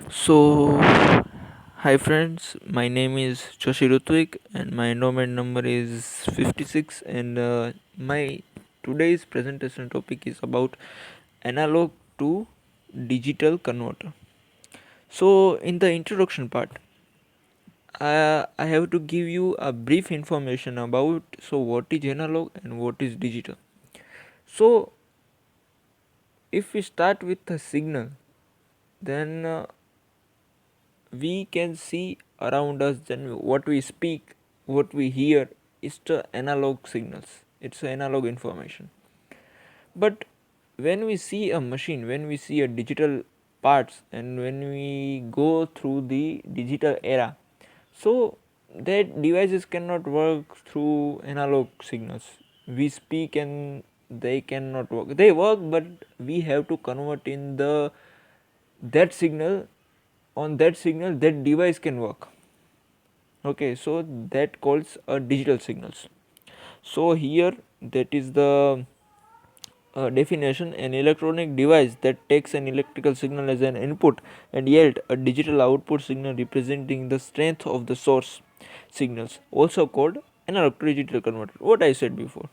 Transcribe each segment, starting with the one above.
So, hi friends, my name is Joshi Rutvik and my enrollment number is 56 and my today's presentation topic is about analog to digital converter. So, in the introduction part, I have to give you a brief information about what is analog and what is digital. So, if we start with the signal, then we can see around us, then what we speak, what we hear is the analog signals, it's analog information. But when we see a machine, when we see a digital parts, and when we go through the digital era, so that devices cannot work through analog signals. We speak and they cannot work, they work, but we have to convert in the that signal, on that signal that device can work. Okay, so that calls a digital signals. So here, that is the definition: an electronic device that takes an electrical signal as an input and yield a digital output signal representing the strength of the source signals, also called analog to digital converter, what I said before.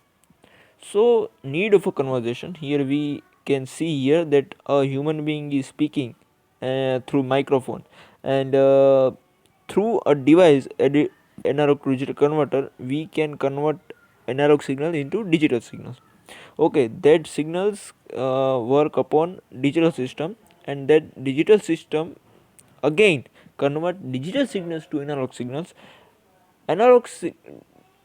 So need of a conversation, here we can see here that a human being is speaking through microphone, and through a device, analog to digital converter, we can convert analog signal into digital signals. Okay, that signals work upon digital system, and that digital system again convert digital signals to analog signals. analog si-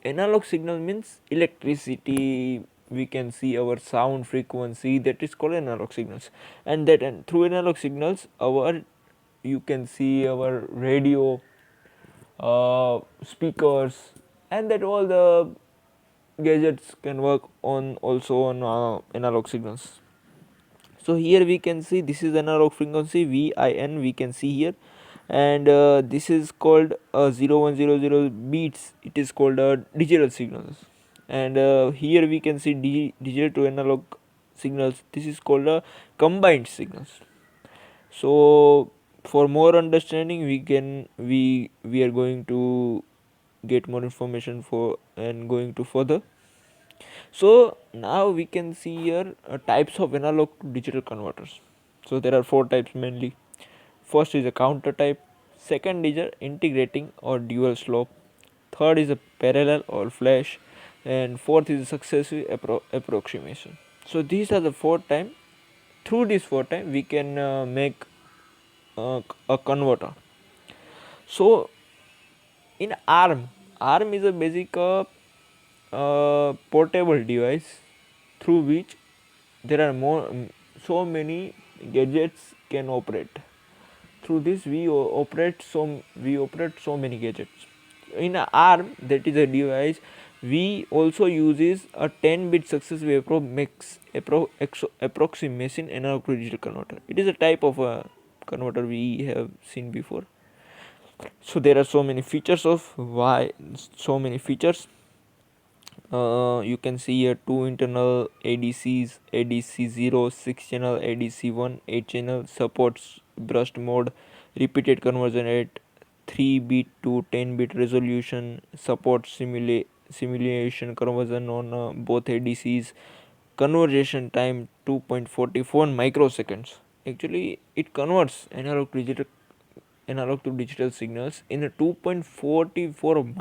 Analog signal means electricity, we can see our sound frequency, that is called analog signals. And through analog signals, our, you can see our radio, speakers, and that all the gadgets can work on also on analog signals. So here we can see this is analog frequency VIN, we can see here, and this is called 0100 beats, it is called digital signals. And here we can see digital to analog signals, this is called combined signals. So for more understanding, we are going to get more information for and going to further. So now we can see here types of analog to digital converters. So there are four types mainly. First is a counter type, second is a integrating or dual slope, third is a parallel or flash, and fourth is a successive approximation. So these are the four time. Through these four time we can make a converter. So in ARM is a basic portable device through which there are so many gadgets can operate. Through this we operate so many gadgets. In ARM, that is a device, we also uses a 10-bit successive approximation analog to digital converter. It is a type of a converter we have seen before. So there are so many features of why so many features. You can see here two internal ADCs, ADC0, 6 channel, ADC1, 8 channel, supports burst mode, repeated conversion at 3 bit to 10-bit resolution, supports simulation conversion on both ADCs, conversion time 2.44 microseconds. Actually, it converts analog to digital signals in a 2.44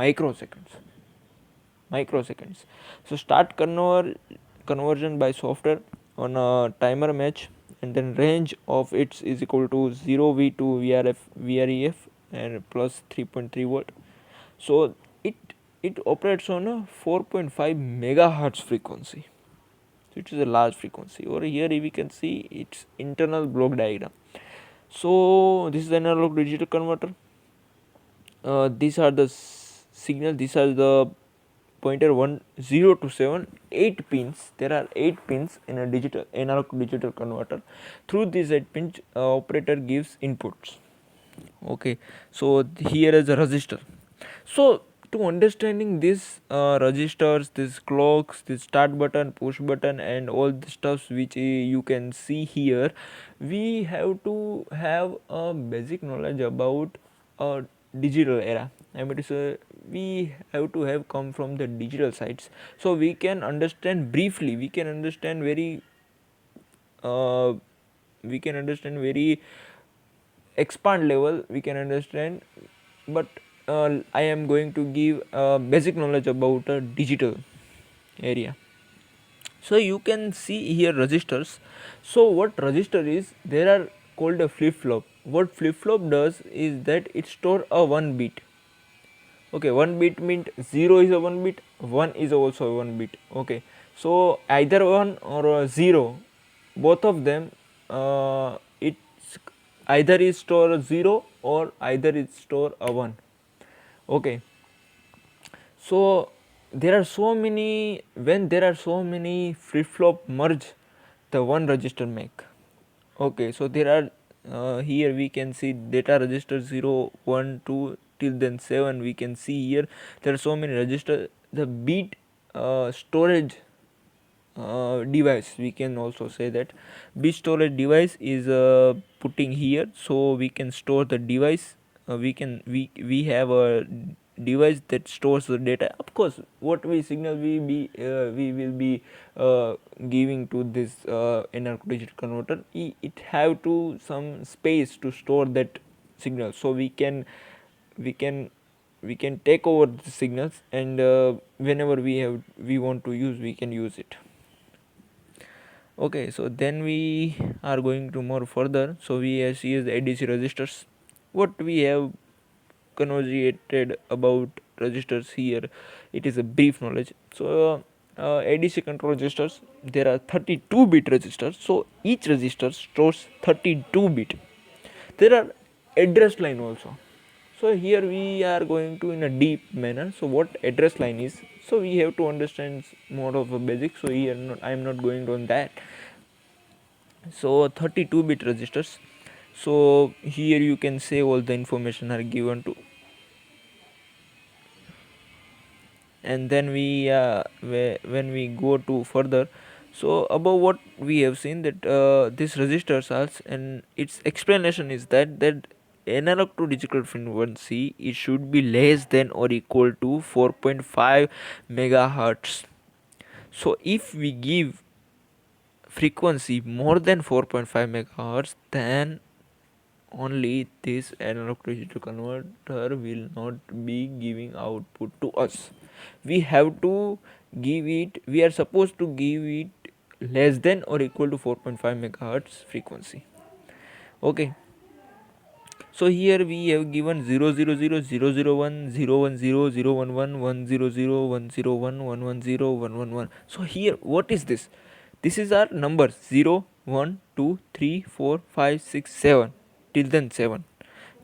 microseconds. So start conversion by software on a timer match, and then range of its is equal to 0 V to VREF and plus 3.3 volt. So it operates on a 4.5 megahertz frequency. So it is a large frequency. Over here we can see its internal block diagram. So this is an analog digital converter. These are the signal, these are the pointer 1 0 to 7, 8 pins. There are 8 pins in a digital analog to digital converter. Through these 8 pins, operator gives inputs. Okay, so here is a resistor. So To understanding this registers, this clocks, this start button, push button, and all the stuffs which you can see here, we have to have a basic knowledge about a digital era. I mean to say, we have to have come from the digital sides, so we can understand briefly. Uh, we can understand very expand level. We can understand, but I am going to give basic knowledge about a digital area. So you can see here registers. So what register is, there are called a flip flop. What flip flop does is that it store a one bit. Okay, one bit means 0 is a one bit, 1 is also a one bit. Okay, so either 1 or 0, both of them, it's either is store a 0 or either is store a 1. Okay, so there are so many, when there are so many flip flop merge, the one register make. Okay, so there are here we can see data register 0 1 2 till then 7. We can see here there are so many register. The bit storage device, we can also say that bit storage device is putting here, so we can store the device. We have a device that stores the data. Of course, what we signal we will be giving to this analog to digital converter, it have to some space to store that signal, so we can we can take over the signals, and whenever we want to use, we can use it. Okay, so then we are going to more further. So we see the ADC registers. What we have conversated about registers here, it is a brief knowledge. So ADC control registers, there are 32 bit registers, so each register stores 32 bit. There are address line also. So here we are going to in a deep manner. So what address line is, so we have to understand more of a basic. So here I am not going on that. So 32 bit registers, so here you can say all the information are given to, and then when we go to further, so above what we have seen that this registers are, and its explanation is that analog to digital frequency, it should be less than or equal to 4.5 megahertz. So if we give frequency more than 4.5 megahertz, then only this analog to digital converter will not be giving output to us. We have to give it, we are supposed to give it less than or equal to 4.5 megahertz frequency. Okay, so here we have given 000 001 So here what is this? This is our numbers 0 1 2 3 4 5 6 7 till then 7.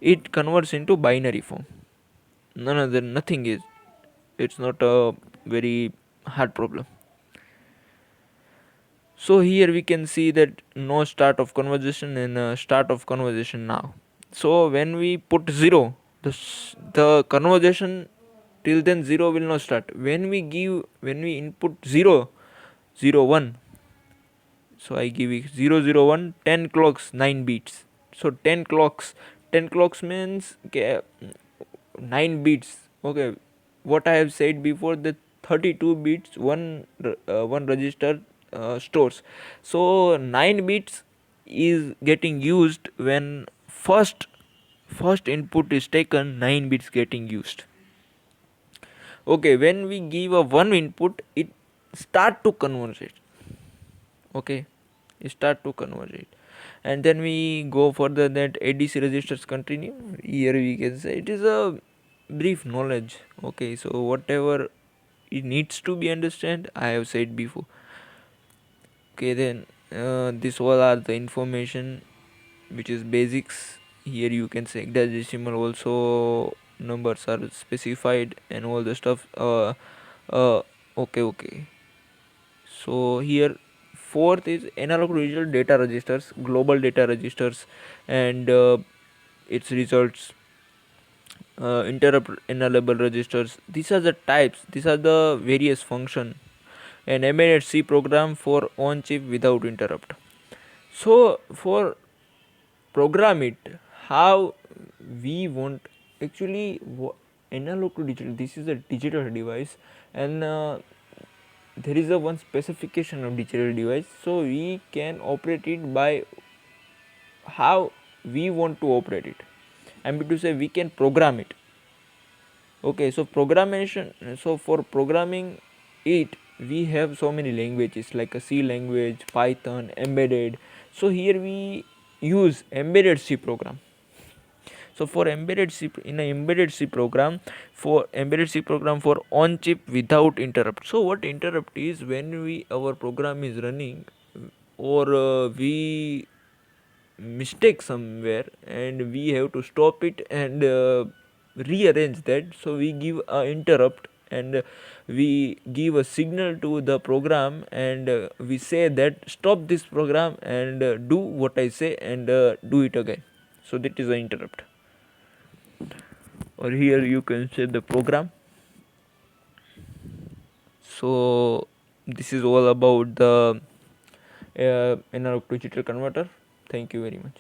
It converts into binary form. None other, nothing is, it's not a very hard problem. So here we can see that no start of conversation and start of conversation now. So when we put 0, the conversation till then 0 will not start. When we input 0 0 1, so I give it 0 0 1 10 clocks 9 beats. So 10 clocks means 9 beats. Okay, what I have said before, the 32 bits one register stores. So 9 bits is getting used when first input is taken, 9 bits getting used. Okay, when we give a one input, it start to convert it. Okay, it start to convert it, and then we go further that ADC registers continue. Here we can say it is a brief knowledge. Okay, so whatever it needs to be understand, I have said before. Okay, then this all are the information which is basics. Here you can say hexadecimal also numbers are specified and all the stuff. Okay, so here fourth is analog to digital data registers, global data registers, and its results. interrupt enable registers. These are the types, these are the various function. An embedded C program for on chip without interrupt. So for program it how we want, actually analog to digital, this is a digital device, and there is a one specification of digital device, so we can operate it by how we want to operate it. I mean to say we can program it. Okay, so programmation, so for programming it we have so many languages like a C language, Python, embedded. So here we use embedded C program. So for embedded C, in an embedded C program, for embedded C program for on chip without interrupt. So what interrupt is, when we our program is running or we mistake somewhere and we have to stop it and rearrange that, so we give a interrupt and we give a signal to the program and we say that stop this program and do what I say and do it again. So that is an interrupt, or here you can say the program. So this is all about the analog to digital converter. Thank you very much.